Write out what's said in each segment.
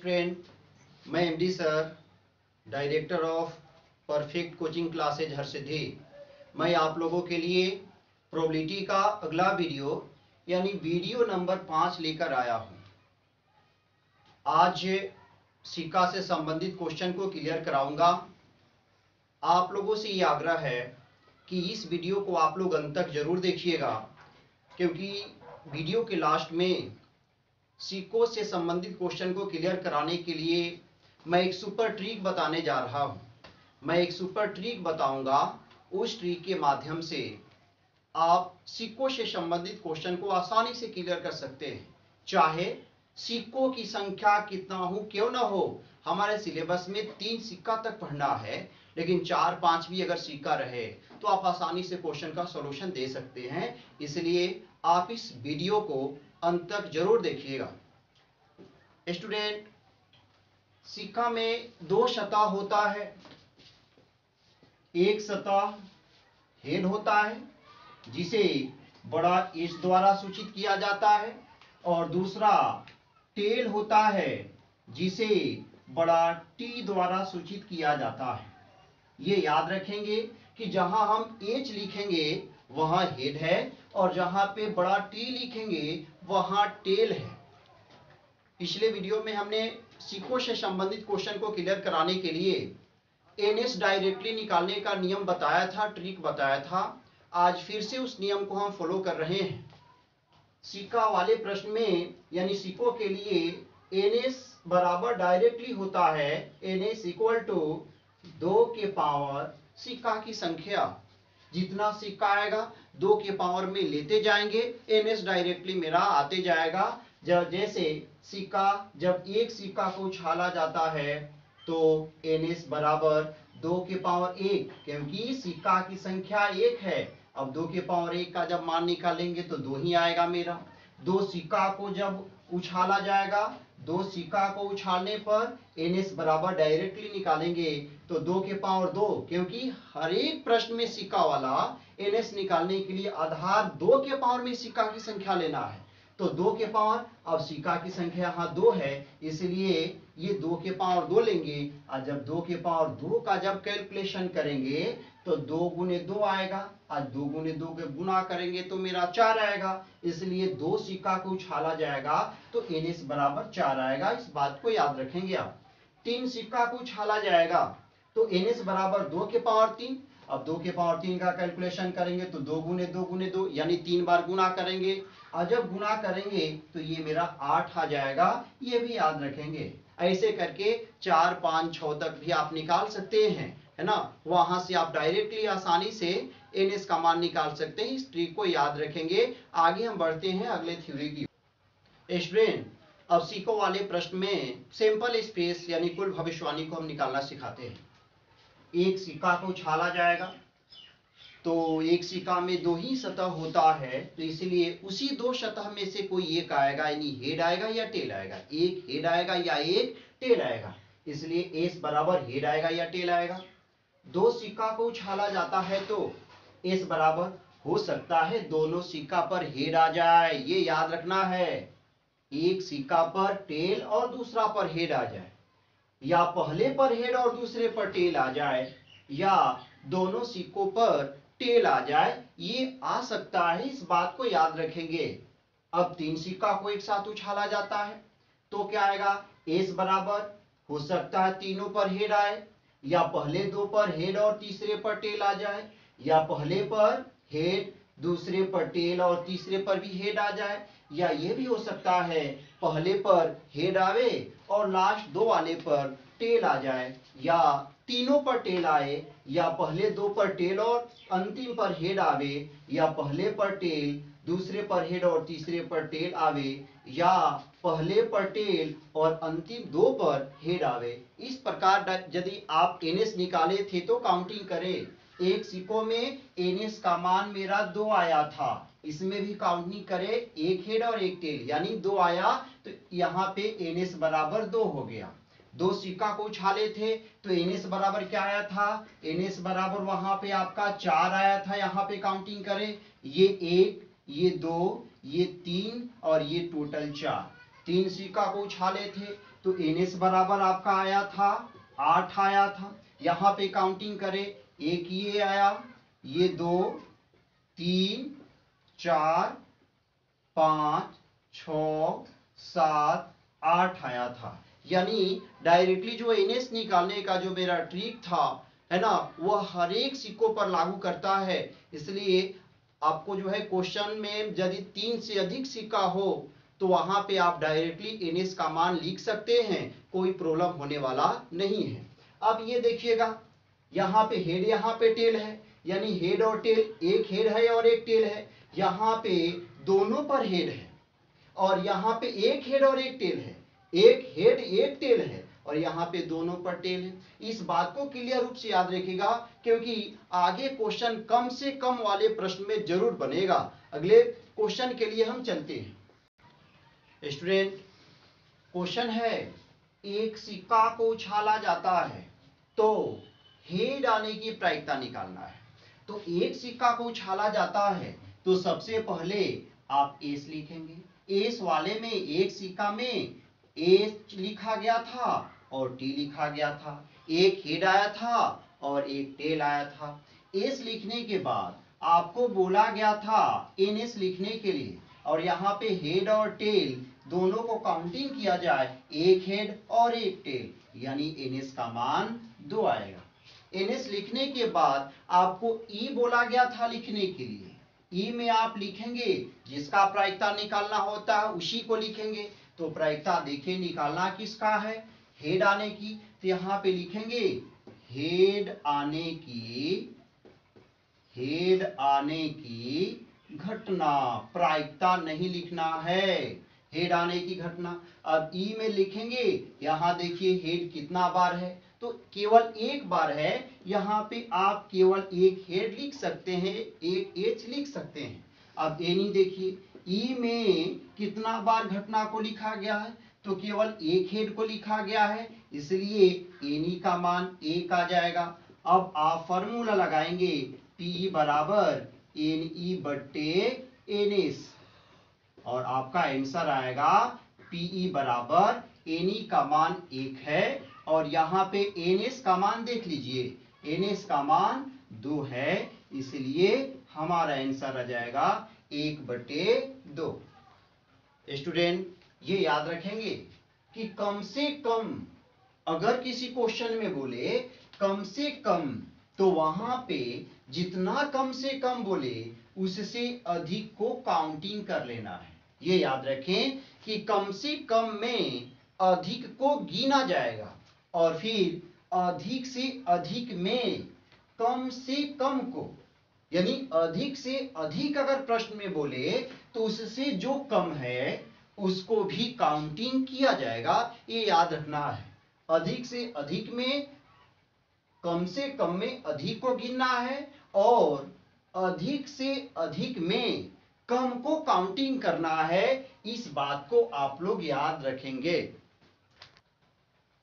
Student, मैं MD sir, director of perfect coaching classes Harsiddhi. मैं आप लोगों के लिए प्रोबेबिलिटी का अगला वीडियो यानी वीडियो नंबर 5 लेकर आया हूं। आज सिक्का से संबंधित क्वेश्चन को क्लियर कराऊंगा। आप लोगों से ये आग्रह है कि इस वीडियो को आप लोग अंत तक जरूर देखिएगा, क्योंकि वीडियो के लास्ट में सिक्कों से संबंधित क्वेश्चन को क्लियर कराने के लिए मैं एक सुपर ट्रिक बताने जा रहा हूं। मैं एक सुपर ट्रिक बताऊंगा, उस ट्रिक के माध्यम से आप सिक्कों से संबंधित क्वेश्चन को आसानी से क्लियर कर सकते हैं। चाहे सिक्कों की संख्या कितना हो क्यों ना हो, हमारे सिलेबस में 3 सिक्का तक पढ़ना है, लेकिन 4-5 भी अगर सिक्का रहे तो आप आसानी से क्वेश्चन का सॉल्यूशन दे सकते हैं। इसलिए आप इस वीडियो को अंत तक जरूर देखिएगा। स्टूडेंट, सिक्का में 2 सतह होता है। एक सतह हेड होता है जिसे बड़ा एच द्वारा सूचित किया जाता है, और दूसरा टेल होता है जिसे बड़ा टी द्वारा सूचित किया जाता है। ये याद रखेंगे कि जहां हम एच लिखेंगे वहां हेड है, और जहां पे बड़ा टी लिखेंगे वहां टेल है। पिछले वीडियो में हमने सिक्कों से संबंधित क्वेश्चन को क्लियर कराने के लिए एनएस डायरेक्टली निकालने का नियम बताया था, ट्रिक बताया था। आज फिर से उस नियम को हम फॉलो कर रहे हैं। सिक्का वाले प्रश्न में यानी सिक्कों के लिए एनएस बराबर डायरेक्टली होता है एनएस इक्वल टू 2 के पावर सिक्का की संख्या। जितना सिक्का आएगा 2 के पावर में लेते जाएंगे, एनएस डायरेक्टली मेरा आते जाएगा। जैसे सिक्का, जब एक सिक्का को उछाला जाता है तो एनएस बराबर 2 के पावर 1, क्योंकि सिक्का की संख्या 1 है। अब 2 के पावर 1 का जब मान निकालेंगे तो 2 ही आएगा मेरा। 2 सिक्का को जब उछाला जाएगा, 2 सिक्का को उछालने पर एनएस बराबर डायरेक्टली निकालेंगे तो 2 के पावर 2, क्योंकि हर एक प्रश्न में सिक्का वाला एनएस निकालने के लिए आधार 2 के पावर में सिक्का की संख्या लेना है। तो 2 के पावर, अब सिक्का की संख्या यहाँ 2 है, इसलिए ये 2 के पावर 2 लेंगे। और जब 2 के पावर 2 का जब कैलकुलेशन करेंगे तो 2 गुने 2 आएगा, और 2 गुने 2 के गुना करेंगे तो मेरा 4 आएगा। इसलिए 2 सिक्का को उछाला जाएगा तो एनएस बराबर 4 आएगा। इस बात को याद रखेंगे आप। 3 सिक्का को उछाला जाएगा तो एनएस बराबर 2 के पावर 3। अब 2 के पावर 3 का कैलकुलेशन करेंगे तो 2 गुने 2 गुने 2 यानी 3 बार गुना करेंगे, और जब गुना करेंगे तो ये मेरा 8 आ जाएगा। ये भी याद रखेंगे। ऐसे करके 4, 5, 6 तक भी आप निकाल सकते हैं, है ना। वहां से आप डायरेक्टली आसानी से एनएस का मान निकाल सकते हैं। इस ट्रिक को याद रखेंगे। आगे हम बढ़ते हैं अगले थ्योरी की। स्टूडेंट, अब सिक्कों वाले प्रश्न में सैंपल स्पेस यानी कुल भविष्यवाणी को हम निकालना सिखाते हैं। एक सिक्का को उछाला जाएगा तो एक सिक्का में 2 ही सतह होता है, तो इसलिए उसी 2 सतह में से कोई एक आएगा, यानी हेड आएगा या टेल आएगा। एक हेड आएगा या एक टेल आएगा, इसलिए एस बराबर हेड आएगा या टेल आएगा। 2 सिक्का को उछाला जाता है तो एस बराबर हो सकता है दोनों सिक्का पर हेड आ जाए, ये याद रखना है। एक सिक्का पर टेल और दूसरा पर हेड आ जाए, या पहले पर हेड और दूसरे पर टेल आ जाए, या दोनों सिक्कों पर टेल आ जाए, ये आ सकता है। इस बात को याद रखेंगे। अब 3 सिक्का को एक साथ उछाला जाता है तो क्या आएगा, एस बराबर हो सकता है तीनों पर हेड आए, या पहले 2 पर हेड और तीसरे पर टेल आ जाए, या पहले पर हेड दूसरे पर टेल और तीसरे पर भी हेड आ जाए, या ये भी हो सकता है पहले पर हेड आवे और लास्ट 2 वाले पर टेल आ जाए, या तीनों पर टेल आए, या पहले 2 पर टेल और अंतिम पर हेड आवे, या पहले पर टेल दूसरे पर हेड और तीसरे पर टेल आवे, या पहले पर टेल और अंतिम 2 पर हेड आवे। इस प्रकार यदि आप एनएस निकाले थे तो काउंटिंग करें। एक सिक्कों में एनएस का मान मेरा 2 आया था, इसमें भी काउंटिंग करें, एक हेड और एक टेल यानी 2 आया, तो यहाँ पे एनएस बराबर 2 हो गया। 2 सिक्का को उछाले थे तो एनएस बराबर क्या आया था, एनएस बराबर वहां पे आपका 4 आया था। यहाँ पे काउंटिंग करें, ये 1, ये 2, ये 3 और ये टोटल 4। 3 सिक्का को उछाले थे तो एनएस बराबर आपका आया था 8 आया था। यहाँ पे काउंटिंग करें, एक ये आया, ये 2, 3, 4, 5, 6, 7, 8 आया था। यानी डायरेक्टली जो एनएस निकालने का जो मेरा ट्रिक था है ना, वह हर एक सिक्कों पर लागू करता है। इसलिए आपको जो है क्वेश्चन में यदि 3 से अधिक सिक्का हो तो वहां पे आप डायरेक्टली एनएस का मान लिख सकते हैं, कोई प्रॉब्लम होने वाला नहीं है। अब ये देखिएगा, यहाँ पे हेड, यहाँ पे टेल है, यानी हेड और टेल, एक हेड है और एक टेल है। यहाँ पे दोनों पर हेड है और यहाँ पे एक हेड और एक टेल है, एक हेड एक टेल है और यहाँ पे दोनों पर टेल है। इस बात को क्लियर रूप से याद रखिएगा, क्योंकि आगे क्वेश्चन कम से कम वाले प्रश्न में जरूर बनेगा। अगले क्वेश्चन के लिए हम चलते हैं। स्टूडेंट, क्वेश्चन है, एक सिक्का को उछाला जाता है तो हेड आने की प्रायिकता निकालना है। तो एक सिक्का को उछाला जाता है तो सबसे पहले आप एस लिखेंगे। एस वाले में एक सिक्का में एस लिखा गया था और टी लिखा गया था, एक हेड आया था और एक टेल आया था। एस लिखने के बाद आपको बोला गया था एनएस लिखने के लिए, और यहाँ पे हेड और टेल दोनों को काउंटिंग किया जाए, एक हेड और एक टेल, यानी एनएस का मान 2 आएगा। एनएस लिखने के बाद आपको ई बोला गया था लिखने के लिए। ई में आप लिखेंगे, जिसका प्रायिकता निकालना होता है उसी को लिखेंगे। तो प्रायिकता देखिए निकालना किसका है, हेड आने की। तो यहाँ पे लिखेंगे हेड आने की घटना, प्रायिकता नहीं लिखना है, हेड आने की घटना। अब ई में लिखेंगे, यहाँ देखिए हेड कितना बार है, तो केवल एक बार है। यहाँ पे आप केवल एक हेड लिख सकते हैं, एक एच लिख सकते हैं। अब एनी देखिए, ई में कितना बार घटना को लिखा गया है, तो केवल एक हेड को लिखा गया है, इसलिए एनी का मान 1 आ जाएगा। अब आप फॉर्मूला लगाएंगे, पी बराबर एन ई बट्टे एन एस, और आपका आंसर आएगा पीई बराबर एन ई का मान 1 है और यहाँ पे एन एस का मान देख लीजिए, एन एस का मान 2 है, इसलिए हमारा आंसर आ जाएगा 1/2। स्टूडेंट, ये याद रखेंगे कि कम से कम अगर किसी क्वेश्चन में बोले कम से कम, तो वहां पे जितना कम से कम बोले उससे अधिक को काउंटिंग कर लेना है। ये याद रखें कि कम से कम में अधिक को गिना जाएगा और फिर अधिक से अधिक में कम से कम को, यानी अधिक से अधिक अगर प्रश्न में बोले तो उससे जो कम है उसको भी काउंटिंग किया जाएगा। ये याद रखना है, अधिक से अधिक में कम से कम में अधिक को गिनना है और अधिक से अधिक में कम को काउंटिंग करना है। इस बात को आप लोग याद रखेंगे।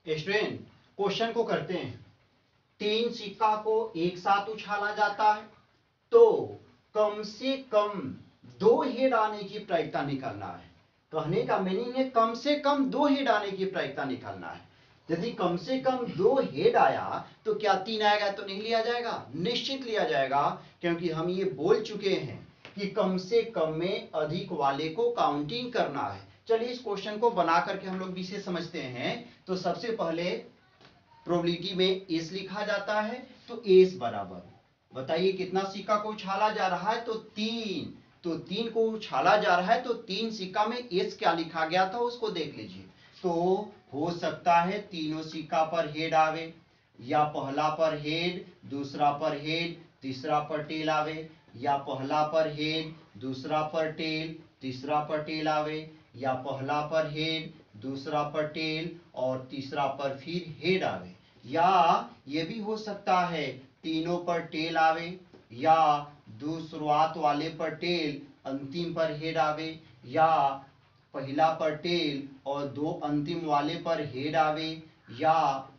स्टूडेंट, क्वेश्चन को करते हैं। 3 सिक्का को एक साथ उछाला जाता है तो कम से कम 2 हेड आने की प्रायिकता निकालना है। कहने का मीनिंग है कम से कम 2 हेड आने की प्रायिकता निकालना है। यदि कम से कम 2 हेड आया तो क्या 3 आएगा तो नहीं लिया जाएगा? निश्चित लिया जाएगा, क्योंकि हम ये बोल चुके हैं कि कम से कम में अधिक वाले को काउंटिंग करना है। चलिए इस क्वेश्चन को बना करके हम लोग विषय समझते हैं। तो सबसे पहले प्रोबेबिलिटी में एस लिखा जाता है, तो एस बराबर, बताइए कितना सिक्का को उछाला जा रहा है, तो 3। तो 3 को उछाला जा रहा है तो 3 सिक्का में एस क्या लिखा गया था उसको देख लीजिए। तो हो सकता है तीनों सिक्का पर हेड आवे, या पहला पर हेड, दूसरा पर हेड, तीसरा पर टेल आवे, या पहला पर हेड, दूसरा पर टेल, तीसरा पर टेल आवे, या पहला पर हेड, दूसरा पर टेल और तीसरा पर फिर हेड आवे। या ये भी हो सकता है तीनों पर टेल आवे, या दो शुरुआत वाले पर टेल, अंतिम पर हेड आवे, या पहला पर टेल और 2 अंतिम वाले पर हेड आवे, या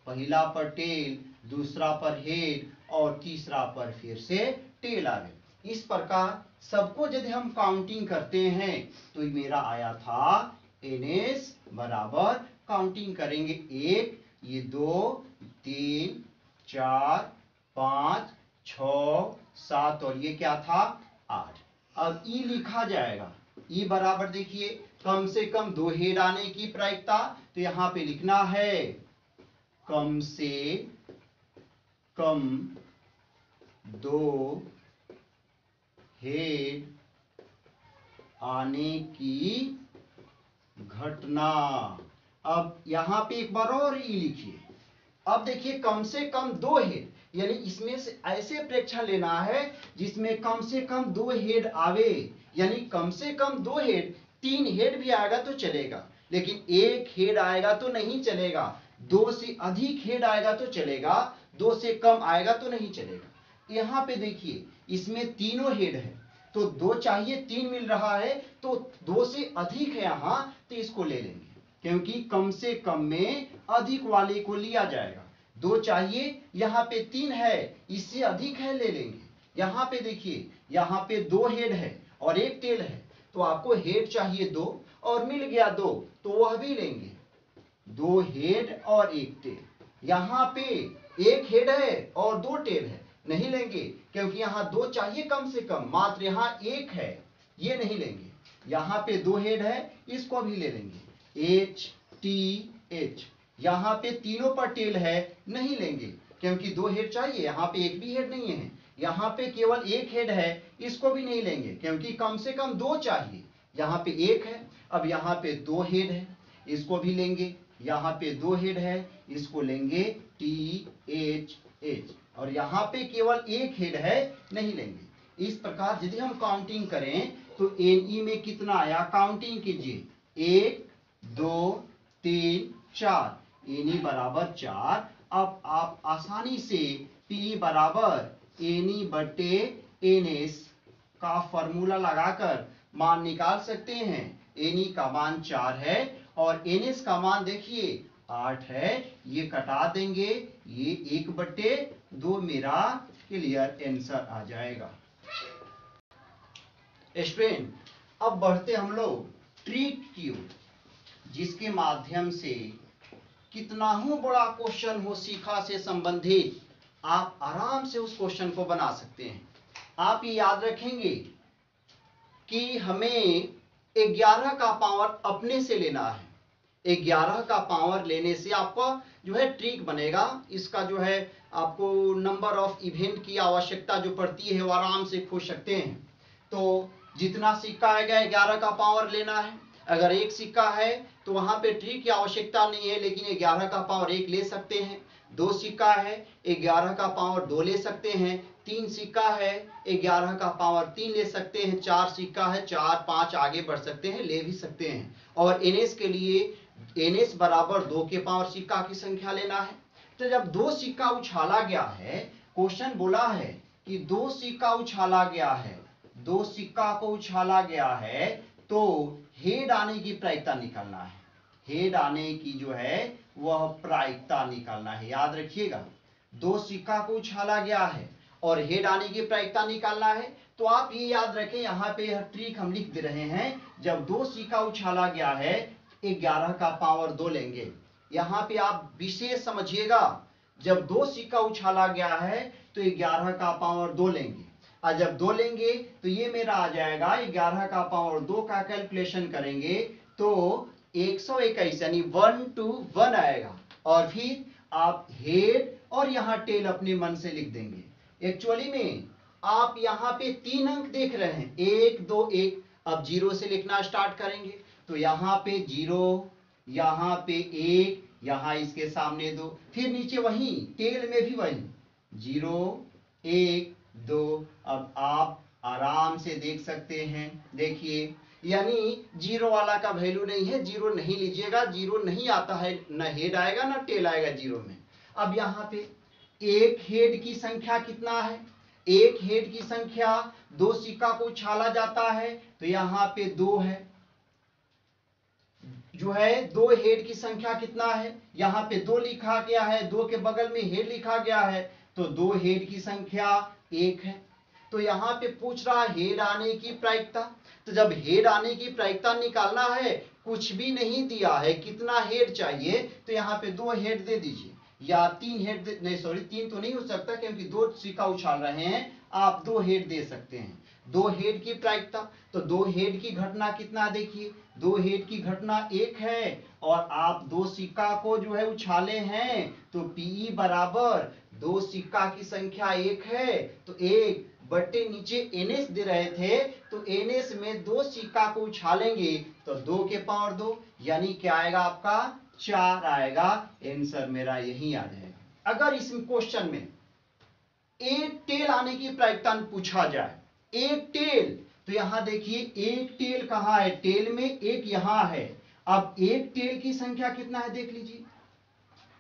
पहला पर टेल, दूसरा पर हेड और तीसरा पर फिर से टेल आवे। इस प्रकार सबको यदि हम काउंटिंग करते हैं तो मेरा आया था एन एस बराबर काउंटिंग करेंगे, 1, ये 2, 3, 4, 5, 6, 7 और ये क्या था 8। अब ई लिखा जाएगा, ई बराबर देखिए कम से कम 2 हेड आने की प्रायिकता, तो यहां पे लिखना है कम से कम 2 हेड आने की घटना। अब यहां पे एक बार और ई लिखिए। अब देखिए कम से कम 2 हेड, यानी इसमें से ऐसे प्रेक्षण लेना है जिसमें कम से कम 2 हेड आवे, यानी कम से कम 2 हेड, 3 हेड भी आएगा तो चलेगा, लेकिन 1 हेड आएगा तो नहीं चलेगा, 2 से अधिक हेड आएगा तो चलेगा, 2 से कम आएगा तो नहीं चलेगा। यहां पे देखिए इसमें तीनों हेड है, तो 2 चाहिए, 3 मिल रहा है, तो 2 से अधिक है यहां, तो इसको ले लेंगे, क्योंकि कम से कम में अधिक वाले को लिया जाएगा। 2 चाहिए, यहां पे 3 है, इससे अधिक है, ले लेंगे। यहां पे देखिए, यहां पे 2 हेड है और 1 टेल है, तो आपको हेड चाहिए 2 और मिल गया 2, तो वह भी लेंगे। 2 हेड और 1 टेल। यहां पे 1 हेड है और 2 टेल है, नहीं लेंगे, क्योंकि यहां 2 चाहिए कम से कम, मात्र यहां 1 है, ये नहीं लेंगे। यहां पे 2 हेड है, इसको भी ले लेंगे, एच टी एच। यहां पे तीनों पर टेल है, नहीं लेंगे, क्योंकि 2 हेड चाहिए, यहां पे एक भी हेड नहीं है। यहां पे केवल 1 हेड है, इसको भी नहीं लेंगे, क्योंकि कम से कम 2 चाहिए। यहां पे 1 है, अब यहां पे 2 हेड है, इसको भी लेंगे। यहां पे 2 हेड है, इसको लेंगे, टी एच एच। और यहां पे केवल 1 हेड है, नहीं लेंगे। इस प्रकार यदि हम काउंटिंग करें तो एनई में कितना आया, काउंटिंग कीजिए, 1, 2, 3, 4, एनई बराबर 4। अब आप आसानी से पी बराबर एनई बटे एनएस का फॉर्मूला लगाकर मान निकाल सकते हैं। एनई का मान 4 है और एनएस का मान देखिए 8 है, ये कटा देंगे, ये 1/2 मेरा क्लियर आंसर आ जाएगा। स्टूडेंट, अब बढ़ते हम लोग ट्रिक की ओर, जिसके माध्यम से कितना ही बड़ा क्वेश्चन हो सीखा से संबंधित, आप आराम से उस क्वेश्चन को बना सकते हैं। आप ये याद रखेंगे कि हमें 11 का पावर अपने से लेना है। 11 का पावर लेने से आपका जो है ट्रिक बनेगा, इसका जो है आपको नंबर ऑफ इवेंट की आवश्यकता जो पड़ती है वो आराम से खोज सकते हैं। तो जितना सिक्का आएगा 11 का पावर लेना है। अगर 1 सिक्का है तो वहां पे ट्रिक की आवश्यकता नहीं है, लेकिन 11 का पावर 1 ले सकते हैं। 2 सिक्का है, 11 का पावर 2 ले सकते हैं। 3 सिक्का है, 11 का पावर 3 ले सकते हैं। 4 सिक्का है, 4, 5 आगे बढ़ सकते हैं, ले भी सकते हैं। और एनएस के लिए एनएस बराबर 2 के पावर सिक्का की संख्या लेना है। तो जब 2 सिक्का उछाला गया है, क्वेश्चन बोला है कि 2 सिक्का उछाला गया है, 2 सिक्का को उछाला गया है, तो हेड आने की प्रायिकता निकालना है। हेड आने की जो है वह प्रायिकता निकालना है, याद रखिएगा। 2 सिक्का को उछाला गया है और हेड आने की प्रायिकता निकालना है, तो आप ये याद रखें, यहाँ पे यह ट्रिक हम लिख दे रहे हैं। जब 2 सिक्का उछाला गया है, 11 का पावर 2 लेंगे। यहाँ पे आप विशेष समझिएगा, जब 2 सिक्का उछाला गया है तो 11 का पावर 2 लेंगे। और जब 2 लेंगे तो ये मेरा आ जाएगा 11 का पावर 2 का कैलकुलेशन करेंगे तो 121 यानी 1 to 1 आएगा। और फिर आप हेड और यहाँ टेल अपने मन से लिख देंगे। एक्चुअली में आप यहाँ पे 3 अंक देख रहे हैं, 1 2 1। अब 0 से लिखना स्टार्ट करेंगे, तो यहाँ पे 0, यहाँ पे 1, यहाँ इसके सामने 2, फिर नीचे वही टेल में भी वही 0 1 2। अब आप आराम से देख सकते हैं, देखिए, यानी 0 वाला का वैल्यू नहीं है, 0 नहीं लीजिएगा, 0 नहीं आता है, न हेड आएगा न टेल आएगा 0 में। अब यहाँ पे एक हेड की संख्या कितना है, एक हेड की संख्या 2 सिक्का को उछाला जाता है तो यहाँ पे 2 है, जो है 2 हेड की संख्या कितना है, यहाँ पे 2 लिखा गया है, 2 के बगल में हेड लिखा गया है, तो 2 हेड की संख्या 1 है। तो यहाँ पे पूछ रहा है हेड आने की प्रायिकता। तो जब हेड आने की प्रायिकता निकालना है, कुछ भी नहीं दिया है, कितना हेड चाहिए, तो यहाँ पे 2 हेड दे दीजिए, या 3 हेड नहीं, सॉरी 3 तो नहीं हो सकता क्योंकि 2 सिक्का उछाल रहे हैं, आप 2 हेड दे सकते हैं। 2 हेड की प्रायिकता, तो 2 हेड की घटना कितना, देखिए 2 हेड की घटना 1 है, और आप 2 सिक्का को जो है उछाले हैं, तो पीई बराबर 2 सिक्का की संख्या 1 है, तो 1 बट्टे नीचे एनएस दे रहे थे, तो एनएस में 2 सिक्का को उछालेंगे तो 2 के पावर 2, यानी क्या आएगा आपका 4 आएगा। आंसर मेरा यही आ जाएगा। अगर इस क्वेश्चन में एक टेल आने की प्रायिकता पूछा जाए, एक टेल, तो यहां देखिए एक टेल कहां है, टेल में एक यहां है। अब एक टेल की संख्या कितना है देख लीजिए,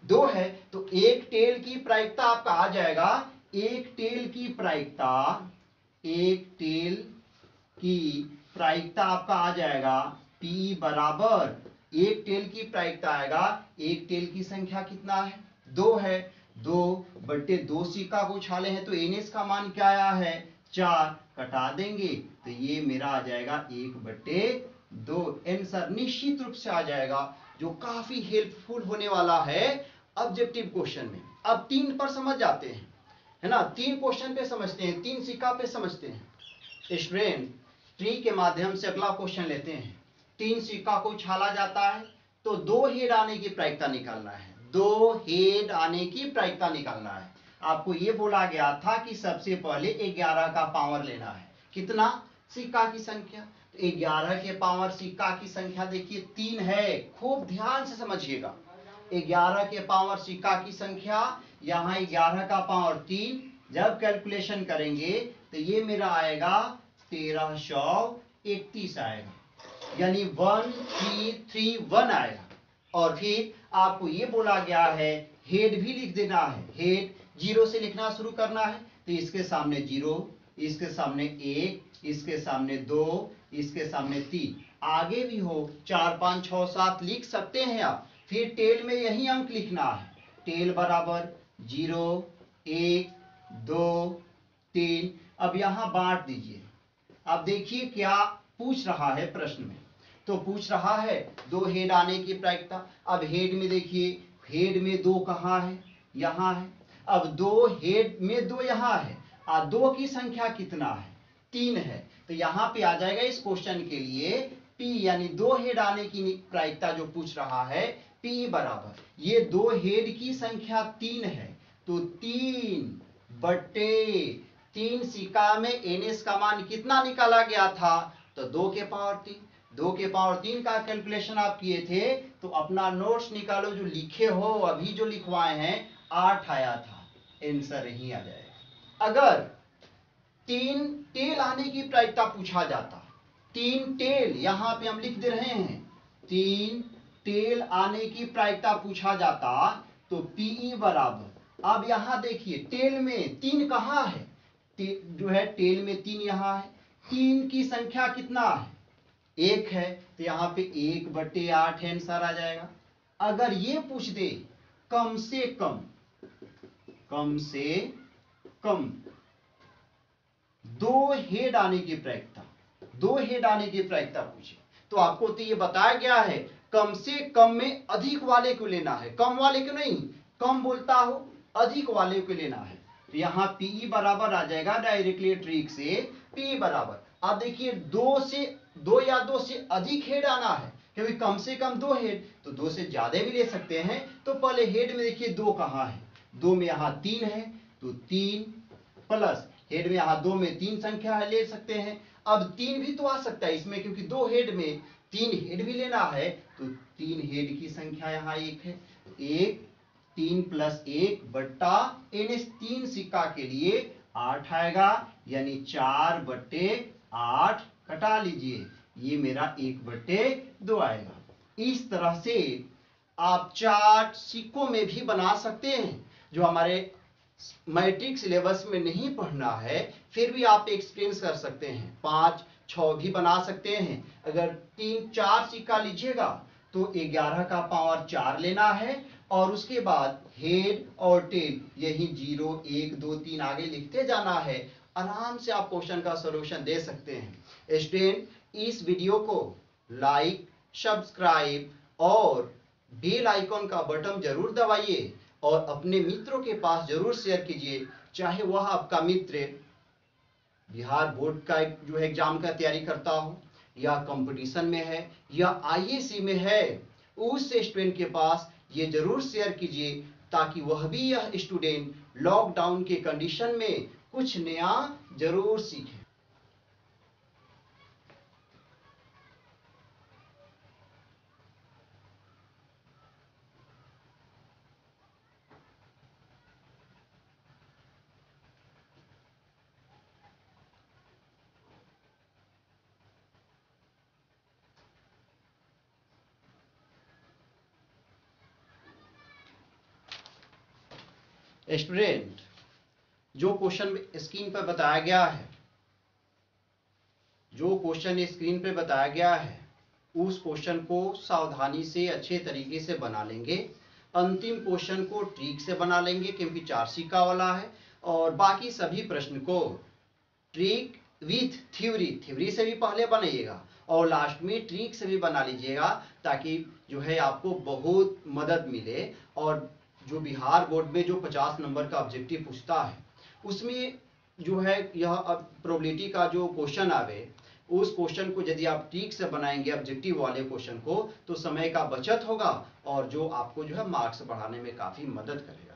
2 है, तो एक टेल की प्रायिकता आपका आ जाएगा, एक टेल की प्रायिकता, एक टेल की प्रायिकता आपका आ जाएगा P बराबर, एक टेल की प्रायिकता आएगा, एक टेल की संख्या कितना है 2 है, 2 बट्टे 2 सिक्का को उछाले हैं, तो एनएस का मान क्या आया है 4, कटा देंगे तो ये मेरा आ जाएगा 1/2। आंसर निश्चित रूप से आ जाएगा, जो काफी हेल्पफुल होने वाला है ऑब्जेक्टिव क्वेश्चन में। अब 3 पर समझ जाते हैं, है ना, 3 क्वेश्चन पे समझते हैं, 3 सिक्का पे समझते हैं। स्टूडेंट ट्री के माध्यम से अगला क्वेश्चन लेते हैं। 3 सिक्का को उछाला जाता है, तो 2 हेड आने की प्रायिकता निकालना है, 2 हेड आने की प्रायिकता निकालना है। आपको ये बोला गया था कि सबसे पहले 11 का पावर लेना है, कितना, सिक्का की संख्या, तो 11 के पावर सिक्का की संख्या देखिए 3 है, खूब ध्यान से समझिएगा। 11 के पावर सिक्का की संख्या, यहाँ 11 का पावर 3, जब कैलकुलेशन करेंगे तो ये मेरा आएगा 1331 आएगा, यानी 1331 आएगा। और फिर आपको ये बोला गया है हेड भी लिख देना है, हेड 0 से लिखना शुरू करना है, तो इसके सामने 0, इसके सामने 1, इसके सामने 2, इसके सामने 3, आगे भी हो 4 5 6 7 लिख सकते हैं आप। फिर टेल में यही अंक लिखना है, टेल बराबर 0 1 2 3। अब यहां बांट दीजिए। अब देखिए क्या पूछ रहा है प्रश्न में, तो पूछ रहा है 2 हेड आने की प्रायिकता। अब हेड में देखिए, हेड में 2 कहां है, यहां है। अब 2 हेड में 2 यहां है, और 2 की संख्या कितना है 3 है, तो यहां पे आ जाएगा इस क्वेश्चन के लिए P, यानी 2 हेड आने की प्रायिकता जो पूछ रहा है P बराबर, ये 2 हेड की संख्या 3 है, तो 3/3 सिक्का में एनएस का मान कितना निकाला गया था, तो 2 के पावर 3, 2 के पावर 3 का कैलकुलेशन आप किए थे, तो अपना नोट्स निकालो, जो लिखे हो अभी जो लिखवाए हैं 8 आया था, आंसर यही आ जाएगा। अगर 3 टेल आने की प्रायिकता पूछा जाता, 3 टेल यहां पे हम लिख दे रहे हैं, 3 टेल आने की प्रायिकता पूछा जाता, तो Pe बराबर, अब यहां देखिए टेल में 3 कहां है, जो है टेल में 3 यहां है, 3 की संख्या कितना है 1 है, तो यहां पे 1/8 आंसर आ जाएगा। अगर ये पूछ दे कम से कम 2 हेड आने की प्रायिकता, 2 हेड आने की प्रायिकता पूछे, तो आपको तो ये बताया गया है कम से कम में अधिक वाले को लेना है, कम वाले को नहीं, कम बोलता हो अधिक वाले को लेना है, तो यहां Pe बराबर आ जाएगा डायरेक्टली ट्रिक से P बराबर। अब देखिए 2 या 2 से अधिक हेड आना है, क्योंकि कम से कम 2 हेड, तो 2 से ज्यादा भी ले सकते हैं। तो पहले हेड में देखिए 2 कहां है, 2 में यहां 3 है, तो 3 प्लस हेड में यहां 2 में 3 संख्या है, ले सकते हैं। अब 3 भी तो आ सकता है इसमें, क्योंकि 2 हेड में 3 हेड भी लेना है, तो 3 हेड की संख्या यहां 1 है, 1 3 + 1/एनएस 3 सिक्का के लिए 8 आएगा, यानी 4/8, कटा लीजिए, ये मेरा 1/2 आएगा। इस तरह से आप 4 सिक्कों में भी बना सकते हैं, जो हमारे मैट्रिक सिलेबस में नहीं पढ़ना है, फिर भी आप एक्सपीरियंस कर सकते हैं, 5 6 भी बना सकते हैं। अगर 3 4 सिक्का लीजिएगा तो 11 का पावर 4 लेना है, और उसके बाद हेड और टेल यही 0 1 2 3 आगे लिखते जाना है। आराम से आप क्वेश्चन का सॉल्यूशन दे सकते हैं। स्टूडेंट इस वीडियो को लाइक सब्सक्राइब और बेल आइकॉन का बटन जरूर दबाइए और अपने मित्रों के पास जरूर शेयर कीजिए, चाहे वह आपका मित्र बिहार बोर्ड का जो है एग्जाम का तैयारी करता हो, या कंपटीशन में है, या आईएएस में है। उस स्टूडेंट के पास ये जरूर शेयर कीजिए ताकि वह भी यह स्टूडेंट लॉकडाउन के कंडीशन में कुछ नया जरूर सीखे। स्टूडेंट, जो क्वेश्चन स्क्रीन पर बताया गया है, जो क्वेश्चन स्क्रीन पे बताया गया है, उस क्वेश्चन को सावधानी से अच्छे तरीके से बना लेंगे। अंतिम क्वेश्चन को ट्रिक से बना लेंगे क्योंकि 4 सिक्का वाला है, और बाकी सभी प्रश्न को ट्रिक विथ थ्योरी से भी पहले बनाइएगा और लास्ट में ट्रिक से भी बना लीजिएगा, ताकि जो है आपको बहुत मदद मिले। और जो बिहार बोर्ड में जो 50 नंबर का ऑब्जेक्टिव पूछता है, उसमें जो है यह प्रोबेबिलिटी का जो क्वेश्चन आवे, उस क्वेश्चन को यदि आप ठीक से बनाएंगे ऑब्जेक्टिव वाले क्वेश्चन को, तो समय का बचत होगा और जो आपको जो है मार्क्स बढ़ाने में काफी मदद करेगा।